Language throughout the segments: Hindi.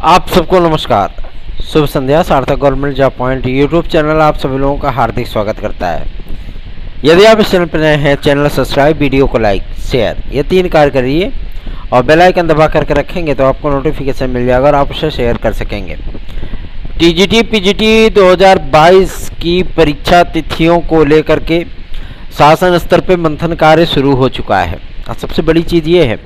आप सबको नमस्कार। शुभ संध्या। सार्थक government job point YouTube channel आप सभी लोगों का हार्दिक स्वागत करता है। यदि आप इस चैनल पर नए हैं, चैनल सब्सक्राइब, वीडियो को लाइक, शेयर ये 3 कार्य करिए और बेल आइकन दबा करके रखेंगे तो आपको नोटिफिकेशन मिल जाएगा और आप उसे शेयर कर सकेंगे। टीजीटी पीजीटी 2022 की परीक्षा तिथियों को लेकर के शासन स्तर पर मंथन कार्य शुरू हो चुका है। और सबसे बड़ी चीज़ ये है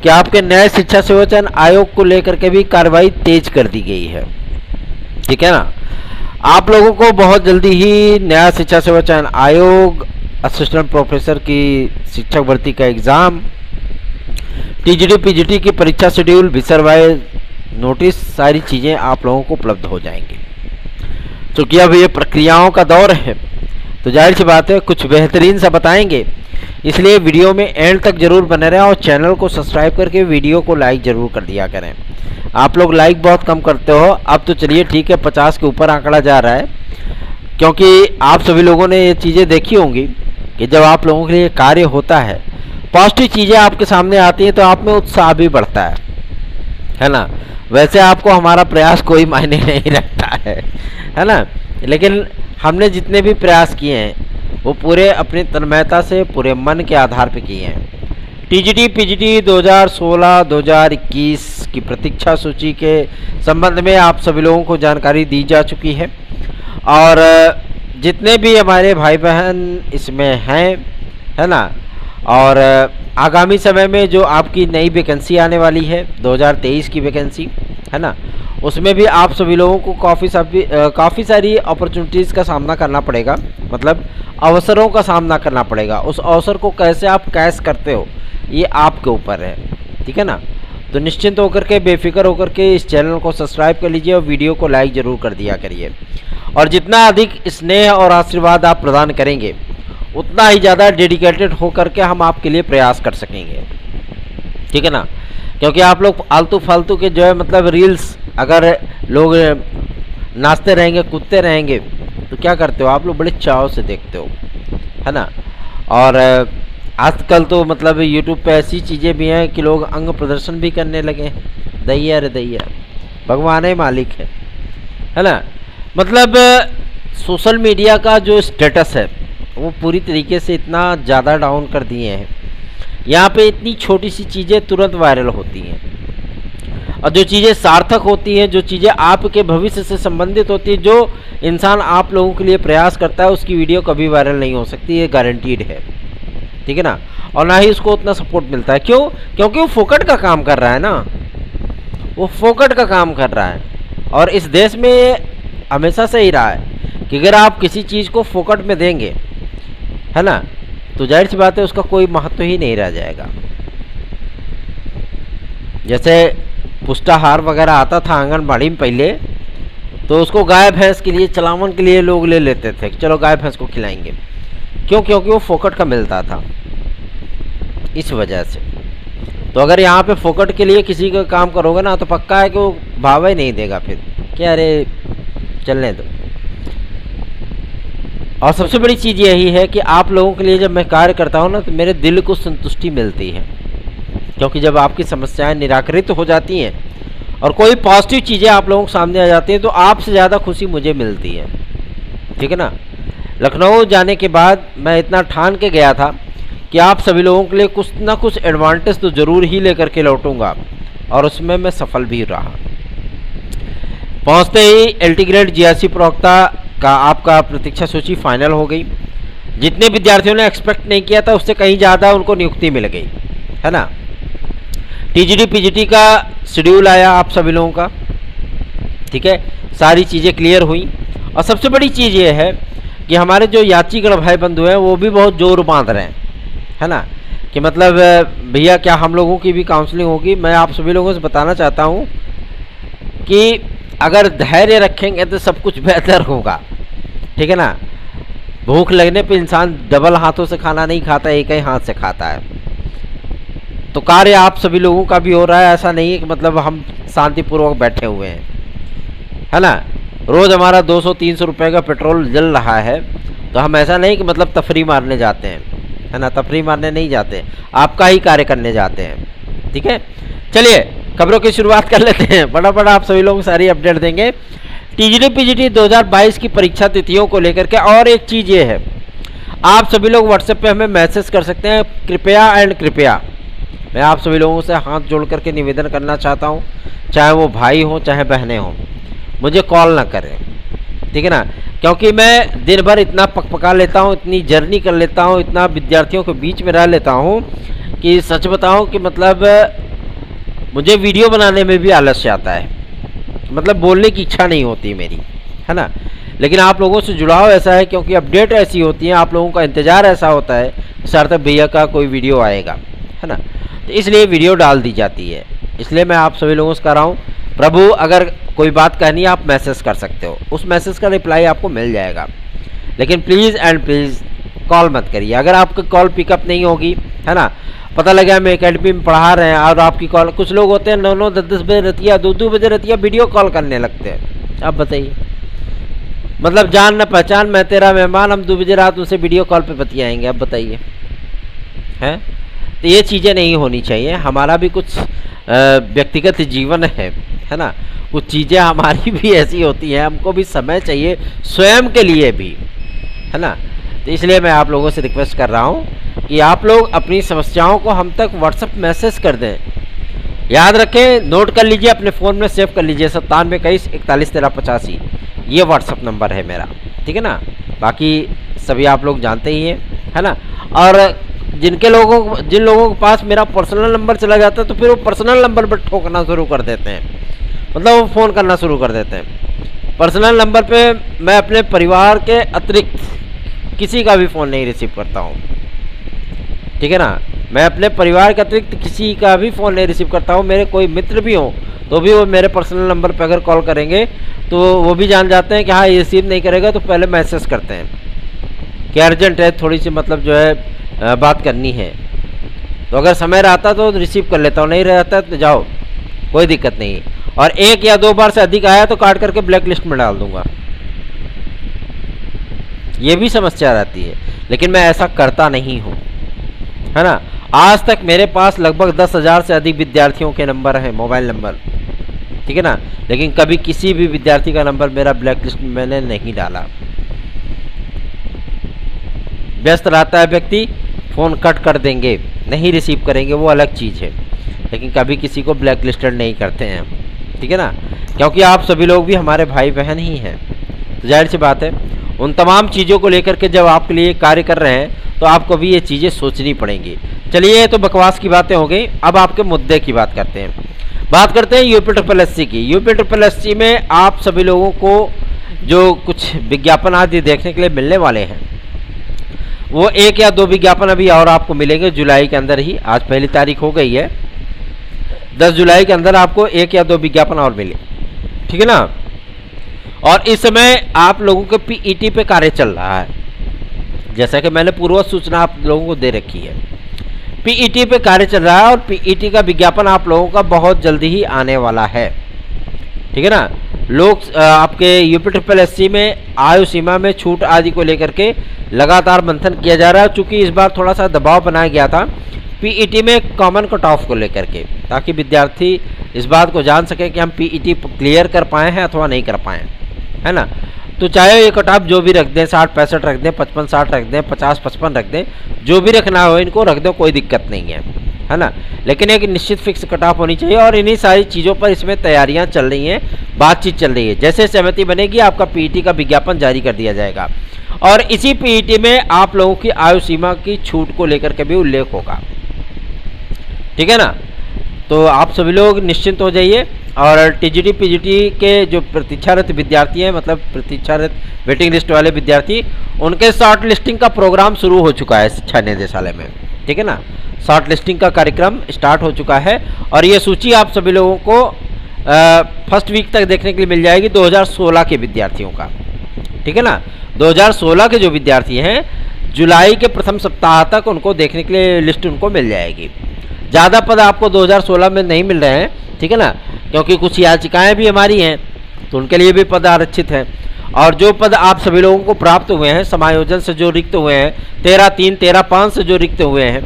कि आपके नए शिक्षा सेवा चयन आयोग को लेकर के भी कार्रवाई तेज कर दी गई है। ठीक है ना। आप लोगों को बहुत जल्दी ही नया शिक्षा सेवा चयन आयोग, असिस्टेंट प्रोफेसर की शिक्षक भर्ती का एग्जाम, टीजीटी पीजीटी की परीक्षा शेड्यूल, विषय वाइज नोटिस, सारी चीज़ें आप लोगों को उपलब्ध हो जाएंगी। क्योंकि अब ये प्रक्रियाओं का दौर है तो जाहिर सी बात है कुछ बेहतरीन सा बताएंगे, इसलिए वीडियो में एंड तक जरूर बने रहें और चैनल को सब्सक्राइब करके वीडियो को लाइक जरूर कर दिया करें। आप लोग लाइक बहुत कम करते हो। अब तो चलिए ठीक है, 50 के ऊपर आंकड़ा जा रहा है, क्योंकि आप सभी लोगों ने ये चीज़ें देखी होंगी कि जब आप लोगों के लिए कार्य होता है, पॉजिटिव चीज़ें आपके सामने आती हैं तो आप में उत्साह भी बढ़ता है ना। वैसे आपको हमारा प्रयास कोई मायने नहीं रखता है ना, लेकिन हमने जितने भी प्रयास किए हैं वो पूरे अपनी तन्मयता से, पूरे मन के आधार पर किए हैं। टीजीटी पीजीटी 2016-2021 की प्रतीक्षा सूची के संबंध में आप सभी लोगों को जानकारी दी जा चुकी है और जितने भी हमारे भाई बहन इसमें हैं, है ना, और आगामी समय में जो आपकी नई वैकेंसी आने वाली है 2023 की वैकेंसी, है ना, उसमें भी आप सभी लोगों को काफ़ी सारी अपॉर्चुनिटीज़ का सामना करना पड़ेगा, मतलब अवसरों का सामना करना पड़ेगा। उस अवसर को कैसे आप कैश करते हो ये आपके ऊपर है। ठीक है ना। तो निश्चिंत होकर के, बेफिक्र होकर के इस चैनल को सब्सक्राइब कर लीजिए और वीडियो को लाइक ज़रूर कर दिया करिए। और जितना अधिक स्नेह और आशीर्वाद आप प्रदान करेंगे उतना ही ज़्यादा डेडिकेटेड होकर के हम आपके लिए प्रयास कर सकेंगे। ठीक है ना। क्योंकि आप लोग आलतू फालतू के जो है मतलब रील्स, अगर लोग नाचते रहेंगे, कूदते रहेंगे तो क्या करते हो आप लोग, बड़े चाव से देखते हो, है ना। और आजकल तो मतलब यूट्यूब पे ऐसी चीज़ें भी हैं कि लोग अंग प्रदर्शन भी करने लगे हैं। दैया रे दैया, भगवान ही मालिक है ना। मतलब सोशल मीडिया का जो स्टेटस है वो पूरी तरीके से इतना ज़्यादा डाउन कर दिए हैं। यहाँ पे इतनी छोटी सी चीज़ें तुरंत वायरल होती हैं और जो चीज़ें सार्थक होती हैं, जो चीज़ें आपके भविष्य से संबंधित होती है, जो इंसान आप लोगों के लिए प्रयास करता है, उसकी वीडियो कभी वायरल नहीं हो सकती, ये गारंटीड है। ठीक है ना। और ना ही उसको उतना सपोर्ट मिलता है। क्यों? क्योंकि वो फोकट का काम कर रहा है ना, वो फोकट का काम कर रहा है। और इस देश में हमेशा से ही रहा है कि अगर आप किसी चीज़ को फोकट में देंगे, है ना, तो जाहिर सी बात है उसका कोई महत्व ही नहीं रह जाएगा। जैसे पुष्टाहार वगैरह आता था आंगनबाड़ी में पहले, तो उसको गाय भैंस के लिए, चलावन के लिए लोग ले लेते थे कि चलो गाय भैंस को खिलाएंगे। क्यों? क्योंकि वो फोकट का मिलता था, इस वजह से। तो अगर यहाँ पे फोकट के लिए किसी का काम करोगे ना तो पक्का है कि वो भाव ही नहीं देगा, फिर क्या, अरे चलने दो। और सबसे बड़ी चीज़ यही है कि आप लोगों के लिए जब मैं कार्य करता हूँ ना तो मेरे दिल को संतुष्टि मिलती है, क्योंकि जब आपकी समस्याएं निराकृत हो जाती हैं और कोई पॉजिटिव चीज़ें आप लोगों के सामने आ जाती हैं तो आपसे ज़्यादा खुशी मुझे मिलती है। ठीक है ना। लखनऊ जाने के बाद मैं इतना ठान के गया था कि आप सभी लोगों के लिए कुछ ना कुछ एडवांटेज तो ज़रूर ही लेकर के लौटूंगा, और उसमें मैं सफल भी रहा। पहुंचते ही एलटी ग्रेड जीआरसी प्रवक्ता का आपका प्रतीक्षा सूची फाइनल हो गई। जितने विद्यार्थियों ने एक्सपेक्ट नहीं किया था उससे कहीं ज़्यादा उनको नियुक्ति मिल गई, है ना। टीजीटी पीजीटी का शेड्यूल आया आप सभी लोगों का। ठीक है, सारी चीज़ें क्लियर हुई। और सबसे बड़ी चीज़ ये है कि हमारे जो यात्रीगण भाई बंधु हैं वो भी बहुत जोर बांध रहे हैं, है ना, कि मतलब भैया क्या हम लोगों की भी काउंसलिंग होगी। मैं आप सभी लोगों से बताना चाहता हूँ कि अगर धैर्य रखेंगे तो सब कुछ बेहतर होगा। ठीक है ना। भूख लगने पे इंसान डबल हाथों से खाना नहीं खाता, एक ही हाथ से खाता है। तो कार्य आप सभी लोगों का भी हो रहा है, ऐसा नहीं है कि मतलब हम शांतिपूर्वक बैठे हुए हैं, है ना। रोज़ हमारा 200-300 रुपये का पेट्रोल जल रहा है, तो हम ऐसा नहीं कि मतलब तफरी मारने जाते हैं, है ना, तफरी मारने नहीं जाते, आपका ही कार्य करने जाते हैं। ठीक है। चलिए खबरों की शुरुआत कर लेते हैं। फटाफट आप सभी लोग सारी अपडेट देंगे टीजीटी पीजीटी 2022 की परीक्षा तिथियों को लेकर के। और एक चीज़ ये है, आप सभी लोग व्हाट्सएप पे हमें मैसेज कर सकते हैं। कृपया मैं आप सभी लोगों से हाथ जोड़ करके निवेदन करना चाहता हूँ, चाहे वो भाई हो चाहे बहनें हों, मुझे कॉल ना करें, ठीक है ना। क्योंकि मैं दिन भर इतना पकपका लेता हूँ, इतनी जर्नी कर लेता हूँ, इतना विद्यार्थियों के बीच में रह लेता हूँ कि सच बताऊँ कि मतलब मुझे वीडियो बनाने में भी आलस्य आता है, मतलब बोलने की इच्छा नहीं होती मेरी, है ना। लेकिन आप लोगों से जुड़ाव ऐसा है, क्योंकि अपडेट ऐसी होती है, आप लोगों का इंतज़ार ऐसा होता है सार्थक भैया का कोई वीडियो आएगा, है ना। तो इसलिए वीडियो डाल दी जाती है। इसलिए मैं आप सभी लोगों से कह रहा हूँ, प्रभु अगर कोई बात कहनी है आप मैसेज कर सकते हो, उस मैसेज का रिप्लाई आपको मिल जाएगा। लेकिन प्लीज़ एंड प्लीज़ कॉल मत करिए। अगर आपकी कॉल पिकअप नहीं होगी, है ना, पता लगा हम एकेडमी में पढ़ा रहे हैं और आपकी कॉल, कुछ लोग होते हैं 9-9 10-10 बजे रतिया 2-2 बजे रतिया वीडियो कॉल करने लगते हैं। आप बताइए, मतलब जान न पहचान, मैं तेरा मेहमान, हम 2 बजे रात उनसे वीडियो कॉल पे बतियाएंगे। अब बताइए, हैं? तो ये चीज़ें नहीं होनी चाहिए। हमारा भी कुछ व्यक्तिगत जीवन है ना, कुछ चीज़ें हमारी भी ऐसी होती हैं, हमको भी समय चाहिए स्वयं के लिए भी, है ना। तो इसलिए मैं आप लोगों से रिक्वेस्ट कर रहा हूँ कि आप लोग अपनी समस्याओं को हम तक व्हाट्सएप मैसेज कर दें। याद रखें, नोट कर लीजिए, अपने फ़ोन में सेव कर लीजिए, 9721411385 ये व्हाट्सएप नंबर है मेरा, ठीक है ना। बाकी सभी आप लोग जानते ही हैं, है ना। और जिन लोगों के पास मेरा पर्सनल नंबर चला जाता है, तो फिर वो पर्सनल नंबर पर ठोकना शुरू कर देते हैं, मतलब वो फ़ोन करना शुरू कर देते हैं। पर्सनल नंबर पे मैं अपने परिवार के अतिरिक्त किसी का भी फ़ोन नहीं रिसीव करता हूँ, ठीक है ना। मैं अपने परिवार के अतिरिक्त किसी का भी फ़ोन नहीं रिसीव करता हूँ। मेरे कोई मित्र भी हों तो भी वो मेरे पर्सनल नंबर पर अगर कॉल करेंगे तो वो भी जान जाते हैं कि हाँ ये रिसीव नहीं करेगा, तो पहले मैसेज करते हैं कि अर्जेंट है, थोड़ी सी मतलब जो है बात करनी है। तो अगर समय रहता तो रिसीव कर लेता हूँ, नहीं रहता तो जाओ, कोई दिक्कत नहीं। और 1 या 2 बार से अधिक आया तो काट करके ब्लैक लिस्ट में डाल दूंगा, ये भी समस्या रहती है। लेकिन मैं ऐसा करता नहीं हूँ, है ना। आज तक मेरे पास लगभग 10,000 से अधिक विद्यार्थियों के नंबर हैं, मोबाइल नंबर, ठीक है ना। लेकिन कभी किसी भी विद्यार्थी का नंबर मेरा ब्लैक लिस्ट में मैंने नहीं डाला। व्यस्त रहता है व्यक्ति, फ़ोन कट कर देंगे, नहीं रिसीव करेंगे, वो अलग चीज़ है। लेकिन कभी किसी को ब्लैक लिस्टेड नहीं करते हैं, ठीक है ना। क्योंकि आप सभी लोग भी हमारे भाई बहन ही हैं, तो जाहिर सी बात है उन तमाम चीज़ों को लेकर के जब आपके लिए कार्य कर रहे हैं तो आपको भी ये चीज़ें सोचनी पड़ेंगी। चलिए, तो बकवास की बातें हो गई, अब आपके मुद्दे की बात करते हैं। बात करते हैं UPSSC की। UPSSC में आप सभी लोगों को जो कुछ विज्ञापन आदि देखने के लिए मिलने वाले हैं, वो 1 या 2 विज्ञापन अभी और आपको मिलेंगे जुलाई के अंदर ही। आज पहली तारीख हो गई है, 10 जुलाई के अंदर आपको 1 या 2 विज्ञापन और मिले, ठीक है ना। और इस समय आप लोगों के PET पे कार्य चल रहा है, जैसा कि मैंने पूर्व सूचना आप लोगों को दे रखी है। PET पे कार्य चल रहा है और PET का विज्ञापन आप लोगों का बहुत जल्दी ही आने वाला है, ठीक है ना। लोग आपके UPSSC में आयु सीमा में छूट आदि को लेकर के लगातार मंथन किया जा रहा है। चूँकि इस बार थोड़ा सा दबाव बनाया गया था PET में कॉमन कट ऑफ को लेकर के, ताकि विद्यार्थी इस बात को जान सके कि हम PET क्लियर कर पाए हैं अथवा नहीं कर पाए, है ना। तो चाहे ये कट ऑफ जो भी रख दें, 60-65 रख दें, 55-60 रख दें, 50-55 रख दें, जो भी रखना हो इनको रख दो, कोई दिक्कत नहीं है ना। लेकिन एक निश्चित फिक्स कट ऑफ होनी चाहिए। और इन्हीं सारी चीज़ों पर इसमें तैयारियां चल रही हैं, बातचीत चल रही है। जैसे सहमति बनेगी आपका PET का विज्ञापन जारी कर दिया जाएगा। और इसी PET में आप लोगों की आयु सीमा की छूट को लेकर के भी उल्लेख होगा, ठीक है ना। तो आप सभी लोग निश्चिंत हो जाइए। और TGT PGT के जो प्रतीक्षारत विद्यार्थी हैं, मतलब प्रतीक्षारत वेटिंग लिस्ट वाले विद्यार्थी, उनके शॉर्ट लिस्टिंग का प्रोग्राम शुरू हो चुका है शिक्षा निदेशालय में, ठीक है ना। शॉर्ट लिस्टिंग का कार्यक्रम स्टार्ट हो चुका है और ये सूची आप सभी लोगों को फर्स्ट वीक तक देखने के लिए मिल जाएगी 2016 के विद्यार्थियों का, ठीक है ना। 2016 के जो विद्यार्थी हैं जुलाई के प्रथम सप्ताह तक उनको देखने के लिए लिस्ट उनको मिल जाएगी। ज़्यादा पद आपको 2016 में नहीं मिल रहे हैं, ठीक है ना, क्योंकि कुछ याचिकाएं भी हमारी हैं, तो उनके लिए भी पद आरक्षित हैं। और जो पद आप सभी लोगों को प्राप्त हुए हैं समायोजन से जो रिक्त हुए हैं, 13/3, 13/5 से जो रिक्त हुए हैं,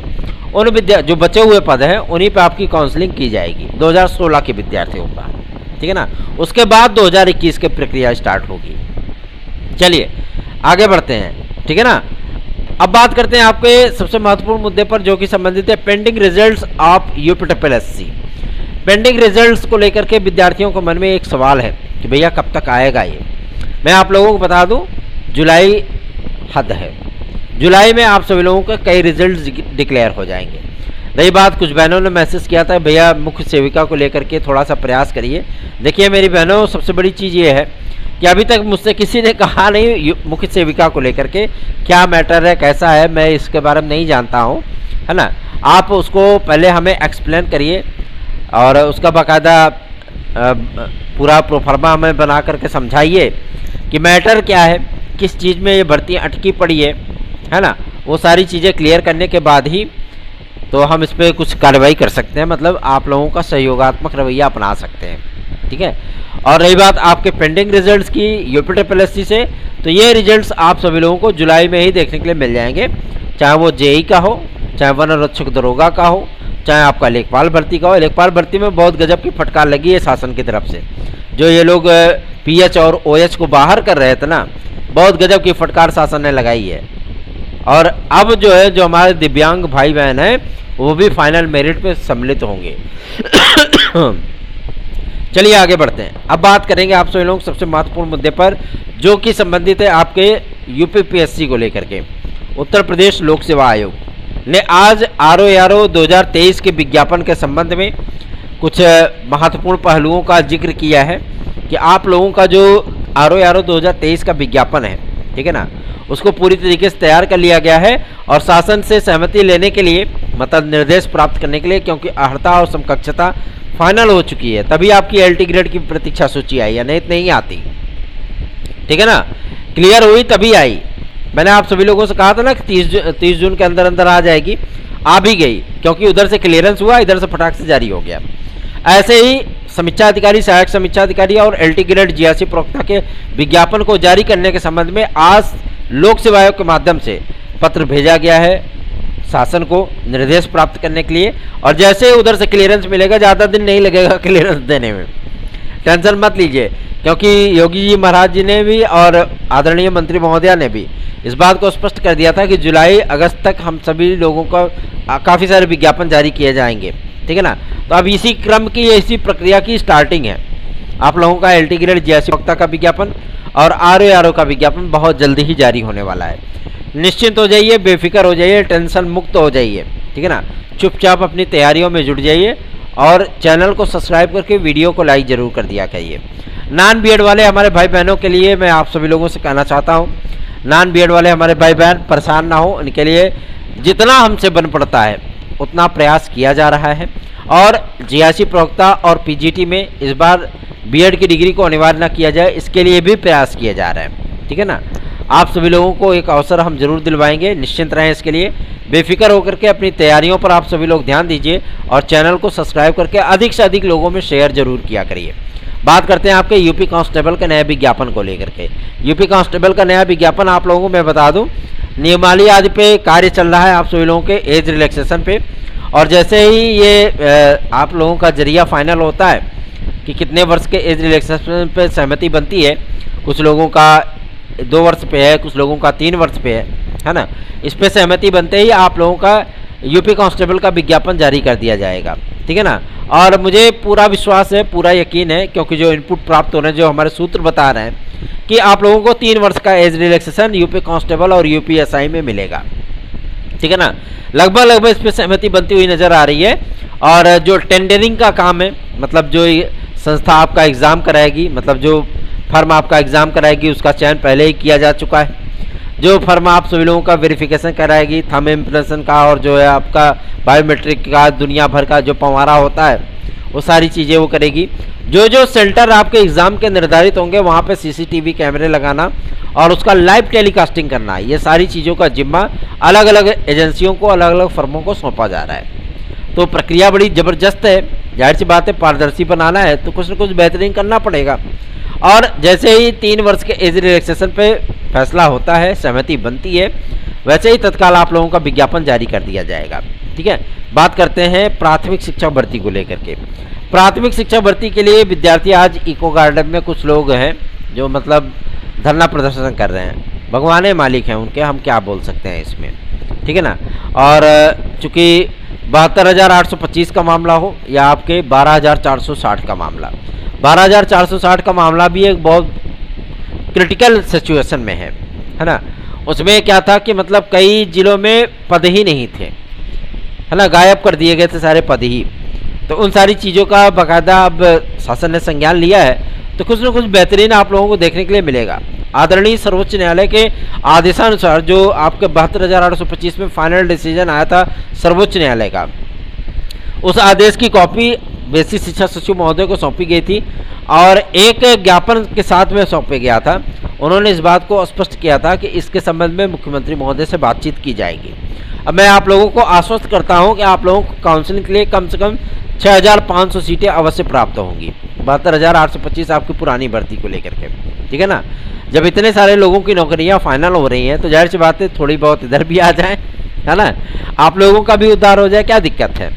उन जो बचे हुए पद हैं उन्हीं पे आपकी काउंसलिंग की जाएगी 2016 के विद्यार्थियों का, ठीक है ना। उसके बाद 2021 की प्रक्रिया स्टार्ट होगी। चलिए आगे बढ़ते हैं, ठीक है ना। अब बात करते हैं आपके सबसे महत्वपूर्ण मुद्दे पर जो कि संबंधित है pending results of UPSC. Pending results को लेकर के विद्यार्थियों के मन में एक सवाल है कि भैया कब तक आएगा ये। मैं आप लोगों को बता दूं, जुलाई हद है, जुलाई में आप सभी लोगों के कई रिजल्ट डिक्लेयर हो जाएंगे। रही बात, कुछ बहनों ने मैसेज किया था भैया मुख्य सेविका को लेकर के थोड़ा सा प्रयास करिए। देखिए मेरी बहनों, सबसे बड़ी चीज़ ये है कि अभी तक मुझसे किसी ने कहा नहीं मुख्य सेविका को लेकर के क्या मैटर है, कैसा है, मैं इसके बारे में नहीं जानता हूँ, है ना। आप उसको पहले हमें एक्सप्लेन करिए और उसका बाकायदा पूरा प्रोफार्मा हमें बना करके समझाइए कि मैटर क्या है, किस चीज़ में ये भर्ती अटकी पड़ी है ना। वो सारी चीज़ें क्लियर करने के बाद ही तो हम इस पर कुछ कार्रवाई कर सकते हैं, मतलब आप लोगों का सहयोगात्मक रवैया अपना सकते हैं, ठीक है। और रही बात आपके पेंडिंग रिजल्ट्स की यूपीएससी से, तो ये रिजल्ट्स आप सभी लोगों को जुलाई में ही देखने के लिए मिल जाएंगे, चाहे वो जेई का हो, चाहे वन रक्षक दरोगा का हो, चाहे आपका लेखपाल भर्ती का हो। लेखपाल भर्ती में बहुत गजब की फटकार लगी है शासन की तरफ से, जो ये लोग पीएच और ओएच को बाहर कर रहे थे ना, बहुत गजब की फटकार शासन ने लगाई है। और अब जो है, जो हमारे दिव्यांग भाई बहन हैं वो भी फाइनल मेरिट पे सम्मिलित होंगे। चलिए आगे बढ़ते हैं। अब बात करेंगे आप सभी लोग सबसे महत्वपूर्ण मुद्दे पर जो कि संबंधित है आपके यूपीएससी को लेकर के। उत्तर प्रदेश लोक सेवा आयोग ने आज आरओ 2023 के विज्ञापन के संबंध में कुछ महत्वपूर्ण पहलुओं का जिक्र किया है कि आप लोगों का जो आरओ 2023 का विज्ञापन है, ठीक है ना, उसको पूरी तरीके से तैयार कर लिया गया है और शासन से सहमति लेने के लिए, मतलब निर्देश प्राप्त करने के लिए, क्योंकि अर्हता और समकक्षता फाइनल हो चुकी है, तभी आपकी एलटी ग्रेड की प्रतीक्षा सूची आई है, नहीं आती, ठीक है ना। क्लियर हुई तभी आई। मैंने आप सभी लोगों से कहा था ना कि 30 जून के अंदर अंदर आ जाएगी, आ भी गई, क्योंकि उधर से क्लियरेंस हुआ, इधर से फटाक से जारी हो गया। ऐसे ही समीक्षा अधिकारी, सहायक समीक्षा अधिकारी और एलटी ग्रेड जीआरसी प्रवक्ता के विज्ञापन को जारी करने के संबंध में आज लोक सेवा आयोग के माध्यम से पत्र भेजा गया है शासन को निर्देश प्राप्त करने के लिए। और जैसे उधर से क्लियरेंस मिलेगा, ज़्यादा दिन नहीं लगेगा क्लियरेंस देने में, टेंशन मत लीजिए, क्योंकि योगी जी महाराज जी ने भी और आदरणीय मंत्री महोदया ने भी इस बात को स्पष्ट कर दिया था कि जुलाई अगस्त तक हम सभी लोगों को काफ़ी सारे विज्ञापन जारी किए जाएंगे, ठीक है ना। तो अब इसी क्रम की, इसी प्रक्रिया की स्टार्टिंग है। आप लोगों का एलटी ग्रेड जीआरसी प्रवक्ता का विज्ञापन और आरओ का विज्ञापन बहुत जल्दी ही जारी होने वाला है। निश्चिंत हो जाइए, बेफिक्र हो जाइए, टेंशन मुक्त हो जाइए, ठीक है ना। चुपचाप अपनी तैयारियों में जुट जाइए और चैनल को सब्सक्राइब करके वीडियो को लाइक जरूर कर दिया करिए। नॉन बीएड वाले हमारे भाई बहनों के लिए मैं आप सभी लोगों से कहना चाहता हूँ, नॉन बीएड वाले हमारे भाई बहन परेशान ना हो, उनके लिए जितना हमसे बन पड़ता है उतना प्रयास किया जा रहा है। और जीआरसी प्रवक्ता और पीजीटी में इस बार बीएड की डिग्री को अनिवार्य न किया जाए, इसके लिए भी प्रयास किया जा रहा है, ठीक है ना। आप सभी लोगों को एक अवसर हम जरूर दिलवाएंगे, निश्चिंत रहें इसके लिए। बेफिक्र होकर के अपनी तैयारियों पर आप सभी लोग ध्यान दीजिए और चैनल को सब्सक्राइब करके अधिक से अधिक लोगों में शेयर जरूर किया करिए। बात करते हैं आपके यूपी कांस्टेबल के नए विज्ञापन को लेकर के। यूपी कांस्टेबल का नया विज्ञापन आप लोगों को मैं बता दूं, नियमावली आदि पे कार्य चल रहा है आप सभी लोगों के एज रिलैक्सेशन पे। और जैसे ही ये आप लोगों का जरिया फाइनल होता है कि कितने वर्ष के एज रिलैक्सेशन पे सहमति बनती है, कुछ लोगों का 2 वर्ष पे है, कुछ लोगों का 3 वर्ष पे है ना। इस पे सहमति बनते ही आप लोगों का यूपी कांस्टेबल का विज्ञापन जारी कर दिया जाएगा, ठीक है ना। और मुझे पूरा विश्वास है, पूरा यकीन है, क्योंकि जो इनपुट प्राप्त हो रहे हैं, जो हमारे सूत्र बता रहे हैं कि आप लोगों को 3 वर्ष का एज रिलैक्सेशन यूपी कांस्टेबल और यूपीएसआई में मिलेगा, ठीक है ना। लगभग इस पर सहमति बनती हुई नज़र आ रही है। और जो टेंडरिंग का काम है, मतलब जो संस्था आपका एग्ज़ाम कराएगी, मतलब जो फर्म आपका एग्ज़ाम कराएगी उसका चयन पहले ही किया जा चुका है। जो फर्म आप सभी लोगों का वेरिफिकेशन कराएगी, थंब इम्प्रेशन का और जो है आपका बायोमेट्रिक का, दुनिया भर का जो पंवारा होता है, वो सारी चीज़ें वो करेगी। जो सेंटर आपके एग्ज़ाम के निर्धारित होंगे वहाँ पे सीसीटीवी कैमरे लगाना और उसका लाइव टेलीकास्टिंग करना, ये सारी चीज़ों का जिम्मा अलग अलग एजेंसियों को, अलग अलग फर्मों को सौंपा जा रहा है। तो प्रक्रिया बड़ी ज़बरदस्त है, जाहिर सी बात है, पारदर्शी बनाना है तो कुछ न कुछ बेहतरीन करना पड़ेगा। और जैसे ही 3 वर्ष के एज रिलैक्सेशन पे फैसला होता है, सहमति बनती है, वैसे ही तत्काल आप लोगों का विज्ञापन जारी कर दिया जाएगा। ठीक है, बात करते हैं प्राथमिक शिक्षा भर्ती को लेकर के। प्राथमिक शिक्षा भर्ती के लिए विद्यार्थी आज इको गार्डन में कुछ लोग हैं जो मतलब धरना प्रदर्शन कर रहे हैं। भगवान मालिक हैं उनके, हम क्या बोल सकते हैं इसमें, ठीक है ना। और चूँकि 72,825 का मामला हो या आपके 12,460 का मामला, 12,460 का मामला भी एक बहुत क्रिटिकल सिचुएशन में है ना। उसमें क्या था कि मतलब कई जिलों में पद ही नहीं थे, है ना, गायब कर दिए गए थे सारे पद ही। तो उन सारी चीज़ों का बाकायदा अब शासन ने संज्ञान लिया है, तो कुछ न कुछ बेहतरीन आप लोगों को देखने के लिए मिलेगा। आदरणीय सर्वोच्च न्यायालय के आदेशानुसार जो आपके 72,825 में फाइनल डिसीजन आया था सर्वोच्च न्यायालय का, उस आदेश की कॉपी बेसिक शिक्षा सचिव महोदय को सौंपी गई थी और एक ज्ञापन के साथ में सौंपे गया था। उन्होंने इस बात को स्पष्ट किया था कि इसके संबंध में मुख्यमंत्री महोदय से बातचीत की जाएगी। अब मैं आप लोगों को आश्वस्त करता हूं कि आप लोगों को काउंसलिंग के लिए कम से कम 6,500 सीटें अवश्य प्राप्त होंगी। 72,825 आपकी पुरानी भर्ती को लेकर के, ठीक है ना। जब इतने सारे लोगों की नौकरियां फाइनल हो रही हैं तो जाहिर सी बात है थोड़ी बहुत इधर भी आ जाए, है ना, आप लोगों का भी उद्धार हो जाए, क्या दिक्कत है।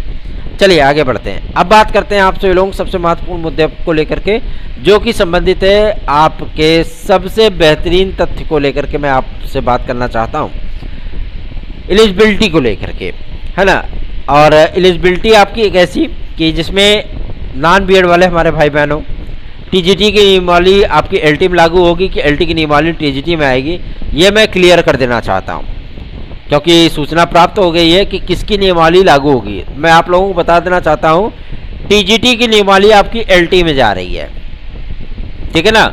चलिए आगे बढ़ते हैं। अब बात करते हैं आपसे लोग सबसे महत्वपूर्ण मुद्दे को लेकर के, जो कि संबंधित है आपके सबसे बेहतरीन तथ्य को लेकर के मैं आपसे बात करना चाहता हूँ, एलिजिबिलिटी को लेकर के, है ना। और एलिजिबिलिटी आपकी एक ऐसी कि जिसमें नॉन बीएड वाले हमारे भाई बहनों, टीजीटी की नियमावली आपकी एलटी में लागू होगी कि एलटी की नियमावली टीजीटी में आएगी, ये मैं क्लियर कर देना चाहता हूँ, क्योंकि सूचना प्राप्त हो गई है कि किसकी नियमावली लागू होगी। मैं आप लोगों को बता देना चाहता हूँ, टीजीटी की नियमावली आपकी एलटी में जा रही है, ठीक है ना।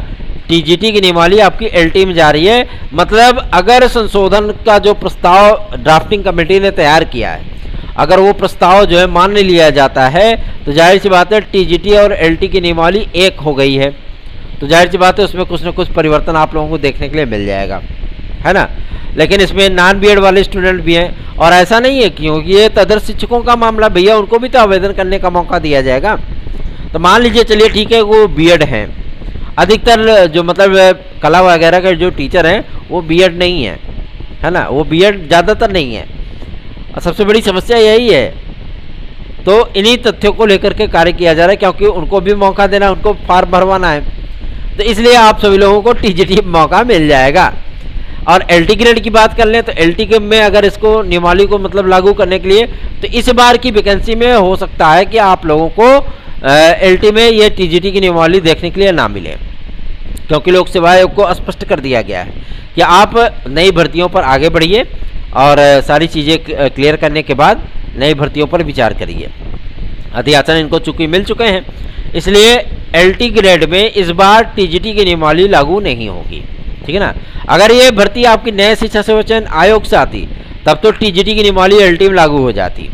टीजीटी की नियमावली आपकी एलटी में जा रही है, मतलब अगर संशोधन का जो प्रस्ताव ड्राफ्टिंग कमेटी ने तैयार किया है, अगर वो प्रस्ताव जो है मान लिया जाता है तो जाहिर सी बात है टीजीटी और एलटी की नियमावली एक हो गई है, तो जाहिर सी बात है उसमें कुछ न कुछ परिवर्तन आप लोगों को देखने के लिए मिल जाएगा, है ना। लेकिन इसमें नॉन बीएड वाले स्टूडेंट भी हैं, और ऐसा नहीं है क्योंकि ये तदर्थ शिक्षकों का मामला, भैया उनको भी तो आवेदन करने का मौका दिया जाएगा। तो मान लीजिए चलिए ठीक है वो बीएड हैं, अधिकतर जो मतलब कला वगैरह के जो टीचर हैं वो बीएड नहीं है ना, वो बीएड ज़्यादातर नहीं है, और सबसे बड़ी समस्या यही है। तो इन्हीं तथ्यों को लेकर के कार्य किया जा रहा है, क्योंकि उनको भी मौका देना, उनको फॉर्म भरवाना है, तो इसलिए आप सभी लोगों को टीजीटी मौका मिल जाएगा। और एलटी ग्रेड की बात कर लें तो एलटी के में अगर इसको नियमावली को मतलब लागू करने के लिए, तो इस बार की वैकेंसी में हो सकता है कि आप लोगों को एलटी में ये टीजीटी की नियमावली देखने के लिए ना मिले, क्योंकि लोक सेवा आयोग को स्पष्ट कर दिया गया है कि आप नई भर्तियों पर आगे बढ़िए और सारी चीज़ें क्लियर करने के बाद नई भर्तियों पर विचार करिए। अध्यासन इनको चूंकि मिल चुके हैं, इसलिए एलटी ग्रेड में इस बार टीजीटी की नियमावली लागू नहीं होगी, ठीक है ना। अगर ये भर्ती आपकी नए शिक्षा सेवा चयन आयोग से आती तब तो टीजीटी की नियमावली एलटी में लागू हो जाती,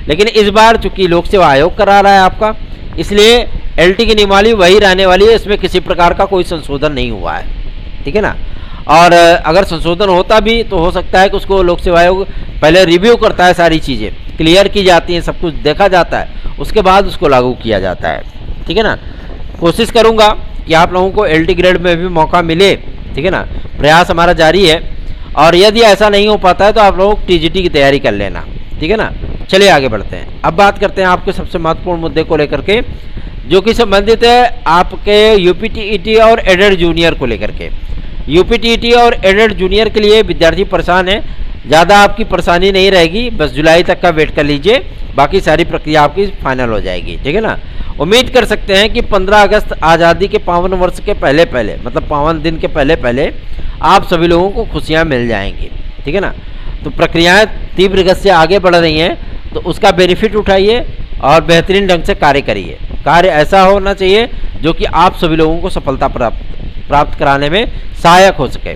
लेकिन इस बार चूंकि लोक सेवा आयोग करा रहा है आपका, इसलिए एलटी की नियमावली वही रहने वाली है, इसमें किसी प्रकार का कोई संशोधन नहीं हुआ है, ठीक है ना। और अगर संशोधन होता भी तो हो सकता है कि उसको लोक सेवा आयोग पहले रिव्यू करता है, सारी चीज़ें क्लियर की जाती हैं, सब कुछ देखा जाता है, उसके बाद उसको लागू किया जाता है, ठीक है ना। कोशिश करूँगा कि आप लोगों को एलटी ग्रेड में भी मौका मिले, ठीक है ना, प्रयास हमारा जारी है। और यदि ऐसा नहीं हो पाता है तो आप लोग टीजीटी की तैयारी कर लेना, ठीक है ना। चलिए आगे बढ़ते हैं। अब बात करते हैं आपके सबसे महत्वपूर्ण मुद्दे को लेकर के, जो कि संबंधित है आपके यूपीटीईटी और एडेड जूनियर को लेकर के। यूपीटीईटी और एडेड जूनियर के लिए विद्यार्थी परेशान है, ज़्यादा आपकी परेशानी नहीं रहेगी, बस जुलाई तक का वेट कर लीजिए, बाकी सारी प्रक्रिया आपकी फाइनल हो जाएगी, ठीक है ना। उम्मीद कर सकते हैं कि 15 अगस्त आज़ादी के पावन वर्ष के पहले पहले, मतलब पावन दिन के पहले पहले आप सभी लोगों को खुशियां मिल जाएंगी, ठीक है ना। तो प्रक्रियाएं तीव्र गति से आगे बढ़ रही हैं, तो उसका बेनिफिट उठाइए और बेहतरीन ढंग से कार्य करिए। कार्य ऐसा होना चाहिए जो कि आप सभी लोगों को सफलता प्राप्त कराने में सहायक हो सके।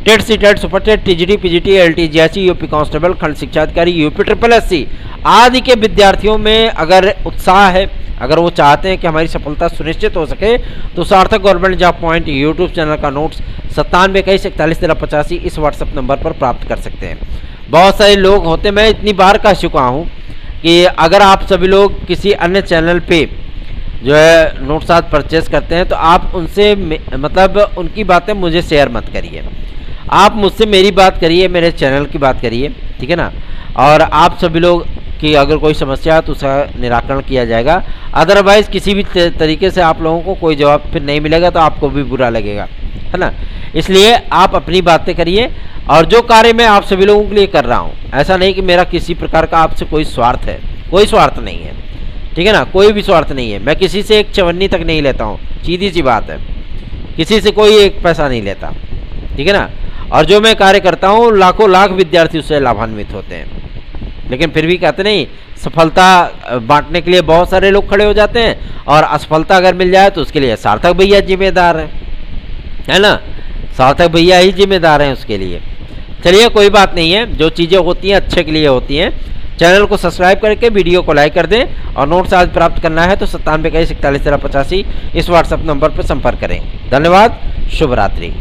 TET C TET super TET TGT PGT LT GSC UP constable खंड शिक्षा अधिकारी यूपी SSSC आदि के विद्यार्थियों में अगर उत्साह है, अगर वो चाहते हैं कि हमारी सफलता सुनिश्चित हो सके, तो सार्थक government job point YouTube channel का नोट्स 9721411385 इस व्हाट्सएप नंबर पर प्राप्त कर सकते हैं। बहुत सारे लोग होते, मैं इतनी बार कह चुका हूँ कि अगर आप सभी लोग किसी अन्य चैनल पे जो है नोट्स आज परचेज करते हैं तो आप उनसे मतलब उनकी बातें मुझे शेयर मत करिए, आप मुझसे मेरी बात करिए, मेरे चैनल की बात करिए, ठीक है ना। और आप सभी लोग कि अगर कोई समस्या है तो उसका निराकरण किया जाएगा। अदरवाइज़ किसी भी तरीके से आप लोगों को कोई जवाब फिर नहीं मिलेगा तो आपको भी बुरा लगेगा, है ना। इसलिए आप अपनी बातें करिए, और जो कार्य मैं आप सभी लोगों के लिए कर रहा हूँ, ऐसा नहीं कि मेरा किसी प्रकार का आपसे कोई स्वार्थ है, कोई स्वार्थ नहीं है, ठीक है ना, कोई भी स्वार्थ नहीं है। मैं किसी से एक चवन्नी तक नहीं लेता हूँ, सीधी सी बात है, किसी से कोई एक पैसा नहीं लेता, ठीक है ना। और जो मैं कार्य करता हूँ लाखों लाख विद्यार्थी उससे लाभान्वित होते हैं, लेकिन फिर भी कहते नहीं, सफलता बांटने के लिए बहुत सारे लोग खड़े हो जाते हैं, और असफलता अगर मिल जाए तो उसके लिए सार्थक भैया जिम्मेदार है ना, सार्थक भैया ही जिम्मेदार हैं उसके लिए। चलिए कोई बात नहीं है, जो चीज़ें होती हैं अच्छे के लिए होती हैं। चैनल को सब्सक्राइब करके वीडियो को लाइक कर दें, और नोट्स आज प्राप्त करना है तो 97 21 41 13 85 इस व्हाट्सएप नंबर पर संपर्क करें। धन्यवाद, शुभ रात्रि।